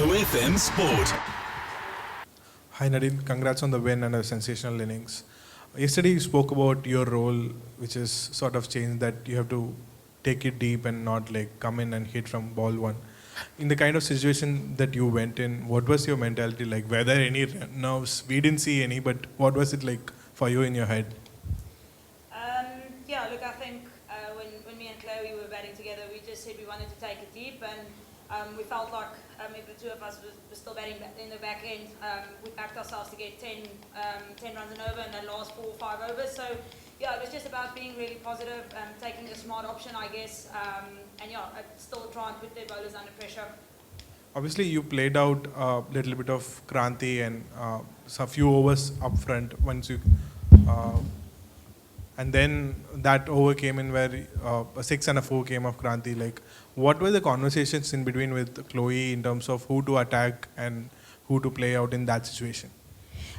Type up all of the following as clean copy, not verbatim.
Flow FM Sport. Hi Nadine, congrats on the win and a sensational innings. Yesterday you spoke about your role, which is sort of changed, that you have to take it deep and not like come in and hit from ball one. In the kind of situation that you went in, what was your mentality like? Were there any nerves? We didn't see any, but what was it like for you in your head? Yeah, look, I think when me and Chloé were batting together, we just said we wanted to take it deep, and we felt like if the two of us were still batting in the back end, we backed ourselves to get 10 runs and over in the last 4 or 5 overs. So, yeah, it was just about being really positive, taking the smart option, I guess, and yeah, still try and put their bowlers under pressure. Obviously, you played out a little bit of Kranti and a few overs up front once you, and then that over came in where a 6 and a 4 came of Kranti. Like, what were the conversations in between with Chloé in terms of who to attack and who to play out in that situation?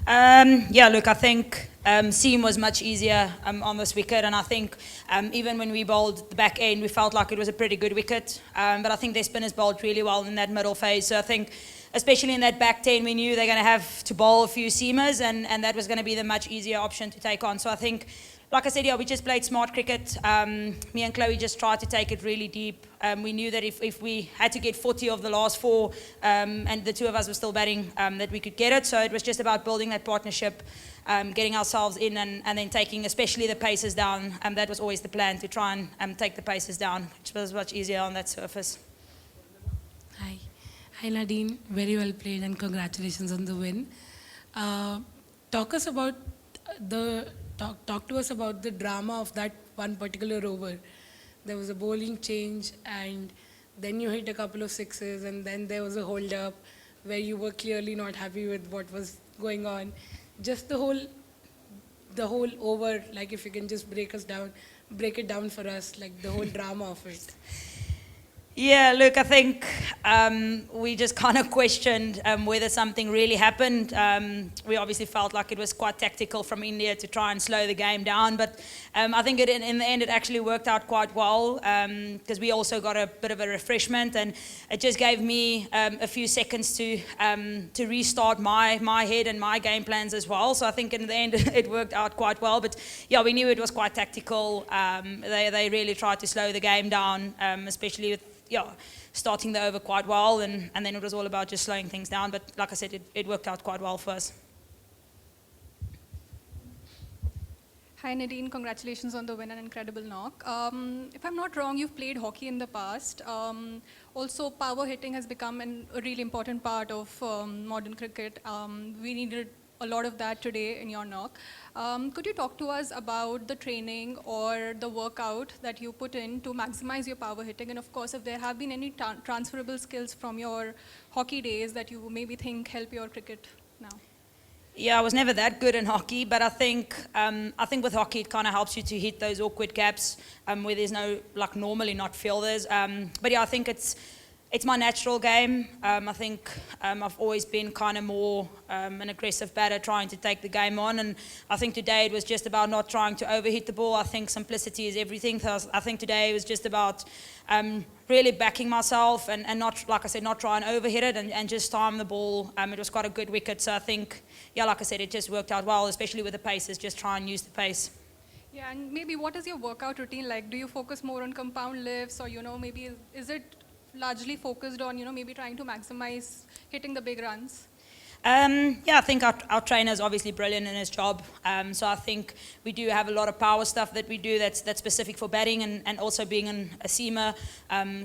Yeah, look, I think seam was much easier on this wicket, and I think even when we bowled the back end, we felt like it was a pretty good wicket. But I think their spinners bowled really well in that middle phase. So I think, especially in that back 10, we knew they're going to have to bowl a few seamers, and that was going to be the much easier option to take on. So I think, like I said, yeah, we just played smart cricket. Me and Chloé just tried to take it really deep. We knew that if we had to get 40 of the last 4, and the two of us were still batting, that we could get it. So it was just about building that partnership, getting ourselves in, and then taking especially the paces down. That was always the plan, to try and take the paces down, which was much easier on that surface. Hi Nadine, very well played and congratulations on the win. Talk to us about the drama of that one particular over. There was a bowling change, and then you hit a couple of sixes, and then there was a hold up where you were clearly not happy with what was going on. Just the whole over, like if you can just break it down for us, like the whole drama of it. Yeah, look, I think we just kind of questioned whether something really happened. We obviously felt like it was quite tactical from India to try and slow the game down, but I think in the end it actually worked out quite well, because we also got a bit of a refreshment, and it just gave me a few seconds to restart my head and my game plans as well. So I think in the end it worked out quite well, but yeah, we knew it was quite tactical. They really tried to slow the game down, especially with starting the over quite well, and then it was all about just slowing things down. But like I said, it worked out quite well for us. Hi Nadine, congratulations on the win and incredible knock. If I'm not wrong, you've played hockey in the past. Also, power hitting has become a really important part of modern cricket. We needed a lot of that today in your knock. Could you talk to us about the training or the workout that you put in to maximize your power hitting? And of course, if there have been any transferable skills from your hockey days that you maybe think help your cricket now? Yeah, I was never that good in hockey, but I think with hockey it kind of helps you to hit those awkward gaps where there's no, like, normally not fielders. But yeah, I think it's my natural game. I think I've always been kind of more an aggressive batter, trying to take the game on, and I think today it was just about not trying to overhit the ball. I think simplicity is everything. So I think today it was just about really backing myself and not, like I said, not try and overhit it, and just time the ball. It was quite a good wicket, so I think, yeah, like I said, it just worked out well, especially with the paces, just try and use the pace. Yeah, and maybe what is your workout routine like? Do you focus more on compound lifts, or maybe is it largely focused on, maybe trying to maximize hitting the big runs? Yeah, I think our trainer is obviously brilliant in his job. So I think we do have a lot of power stuff that we do that's specific for batting, and also being a seamer.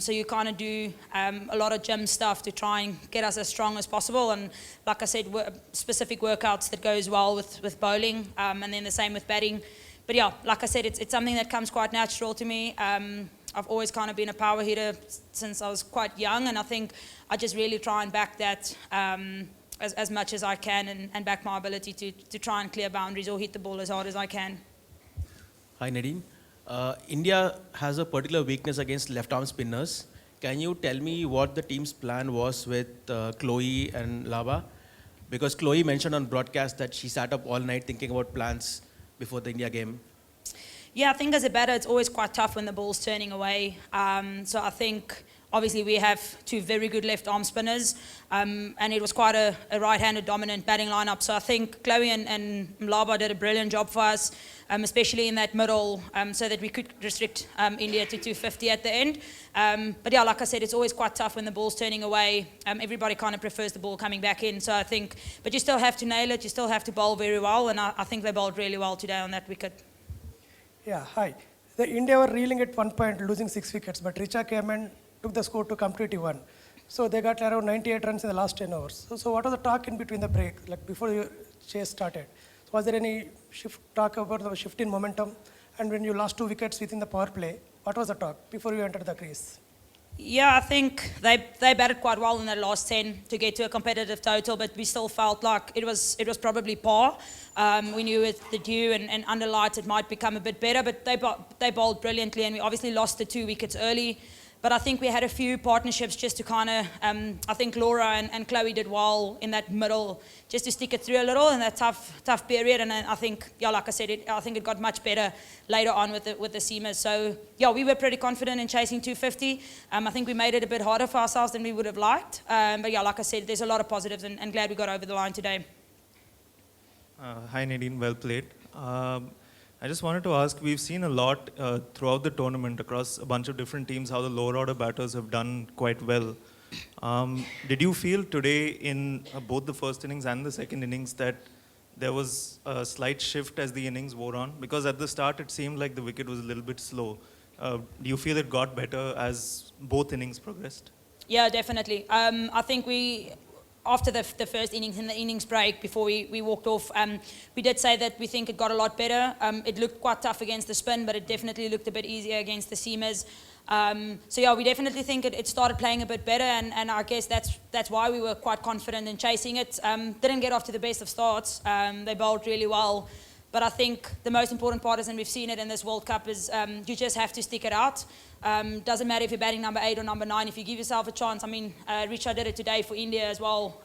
So you kind of do a lot of gym stuff to try and get us as strong as possible. And like I said, specific workouts that goes well with bowling, and then the same with batting. But yeah, like I said, it's something that comes quite natural to me. I've always kind of been a power hitter since I was quite young, and I think I just really try and back that as much as I can, and back my ability to try and clear boundaries or hit the ball as hard as I can. Hi Nadine. India has a particular weakness against left-arm spinners. Can you tell me what the team's plan was with Chloé and Laura? Because Chloé mentioned on broadcast that she sat up all night thinking about plans before the India game. Yeah, I think as a batter, it's always quite tough when the ball's turning away. So I think obviously we have two very good left arm spinners, and it was quite a right-handed dominant batting lineup. So I think Chloé and Mlaba did a brilliant job for us, especially in that middle, so that we could restrict India to 250 at the end. But yeah, like I said, it's always quite tough when the ball's turning away. Everybody kind of prefers the ball coming back in. So I think, but you still have to nail it. You still have to bowl very well, and I think they bowled really well today on that wicket. Yeah, hi. The India were reeling at one point, losing 6 wickets, but Richa came and took the score to completely won. So they got around 98 runs in the last 10 hours. So what was the talk in between the break, like before the chase started? So was there any talk about the shift in momentum? And when you lost 2 wickets within the power play, what was the talk before you entered the crease? Yeah, I think they batted quite well in the last 10 to get to a competitive total, but we still felt like it was probably par. We knew with the dew and under lights it might become a bit better, but they bowled brilliantly, and we obviously lost the 2 wickets early. But I think we had a few partnerships just to kind of, I think Laura and Chloé did well in that middle, just to stick it through a little in that tough period. And then I think, yeah, like I said, I think it got much better later on with the seamers. So yeah, we were pretty confident in chasing 250. I think we made it a bit harder for ourselves than we would have liked. But yeah, like I said, there's a lot of positives, and glad we got over the line today. Hi Nadine, well played. I just wanted to ask, we've seen a lot throughout the tournament across a bunch of different teams how the lower order batters have done quite well. Did you feel today in both the first innings and the second innings that there was a slight shift as the innings wore on? Because at the start it seemed like the wicket was a little bit slow. Do you feel it got better as both innings progressed? Yeah, definitely. I think after the first innings and the innings break, before we walked off, we did say that we think it got a lot better. It looked quite tough against the spin, but it definitely looked a bit easier against the seamers. So yeah, we definitely think it started playing a bit better, and I guess that's why we were quite confident in chasing it. Didn't get off to the best of starts. They bowled really well. But I think the most important part is, and we've seen it in this World Cup, is you just have to stick it out. Doesn't matter if you're batting number 8 or number 9, if you give yourself a chance. I mean, Richard did it today for India as well.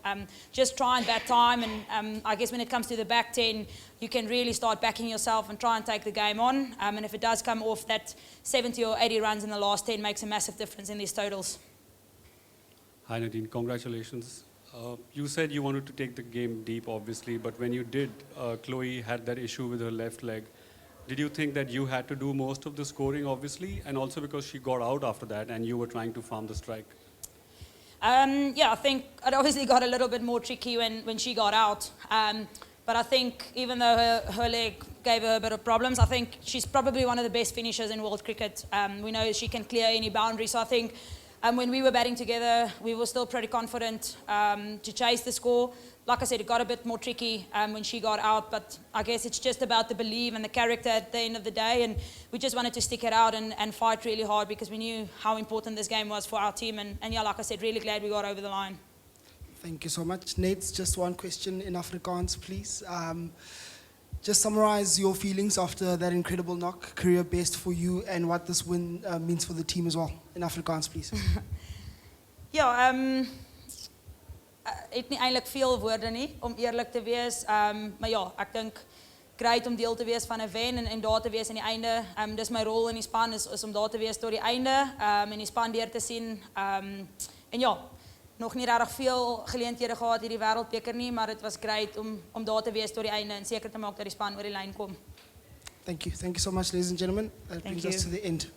Just try and bat time, and I guess when it comes to the back 10, you can really start backing yourself and try and take the game on. And if it does come off, that 70 or 80 runs in the last 10 makes a massive difference in these totals. Hi Nadine, congratulations. You said you wanted to take the game deep, obviously, but when you did, Chloé had that issue with her left leg. Did you think that you had to do most of the scoring, obviously, and also because she got out after that and you were trying to farm the strike? Yeah, I think it obviously got a little bit more tricky when she got out. But I think even though her leg gave her a bit of problems, I think she's probably one of the best finishers in world cricket. We know she can clear any boundary, so I think when we were batting together, we were still pretty confident to chase the score. Like I said, it got a bit more tricky when she got out, but I guess it's just about the belief and the character at the end of the day, and we just wanted to stick it out and fight really hard because we knew how important this game was for our team, and yeah, like I said, really glad we got over the line. Thank you so much. Nate, just one question in Afrikaans, please. Just summarize your feelings after that incredible knock, career best for you, and what this win means for the team as well. In Afrikaans, please. Ja, het nie eintlik veel woorde nie, om eerlik te wees. Maar ja, ek dink great om deel te wees van 'n wen en daar te wees aan die einde. Dis my rol in die span is om daar te wees tot die einde, en die span deur te sien. En ja, nog nie regtig veel geleenthede gehad hierdie wêreldbeker nie, maar dit was great om daar te wees tot die einde en seker te maak dat die span oor die lyn kom. Thank you. Thank you so much, ladies and gentlemen. That brings us to the end.